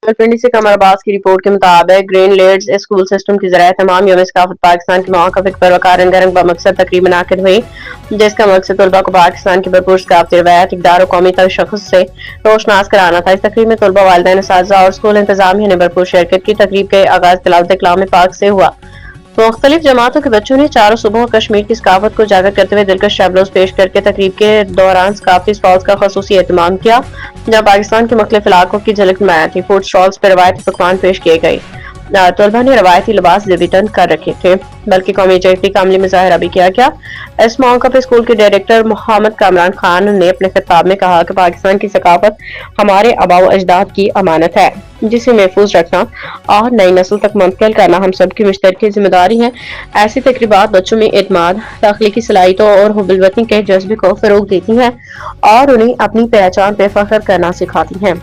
रावलपिंडी से कमर अब्बास की रिपोर्ट के मुताबिक ग्रीन लेड्स स्कूल सिस्टम की ज़राए तमाम यौम सकाफत पाकिस्तान के मौका पर वकार रंगारंग बमकसद तकरीब मुनाकिद हुई, जिसका मकसद तलबा को पाकिस्तान की भरपूर सकाफती रवायत इक़दार और कौमी शख्स से रोशनास कराना था। इस तकरीब में तलबा, वालिदैन, असातिज़ा और स्कूल इंतजामिया ने भरपूर शिरकत की। तकरीब के आगाज तिलावत कलाम पाक से हुआ। मुख्तलिफ जमातों के बच्चों ने चारों सूबों कश्मीर की सकाफत को उजागर करते हुए दिलकश टैबलोज पेश करके तकरीब के दौरान सकाफती स्टॉल्स का खसूसी एहतमाम किया, जहाँ पाकिस्तान के मुख्तलिफ इलाकों की झलक नुमाया थी। फूड स्टॉल्स पर रवायती पकवान पेश किए गए। तलबा ने रवायती लिबास वितरण कर रखे थे, बल्कि कौमी यकजहती का अमली मुजाहरा भी किया गया। इस मौका पर स्कूल के डायरेक्टर मोहम्मद कामरान खान ने अपने खिताब में कहा कि पाकिस्तान की सकाफत हमारे आबाओ अजदाद की अमानत है, जिसे महफूज रखना और नई नस्ल तक मुंतकिल करना हम सब की मुश्तरकी जिम्मेदारी है। ऐसी तकरीबात बच्चों में एतमाद, तख्लीकी सलाहियतों और हुब्बुल वतनी के जज्बे को फरोग देती हैं और उन्हें अपनी पहचान पर फख्र करना सिखाती हैं।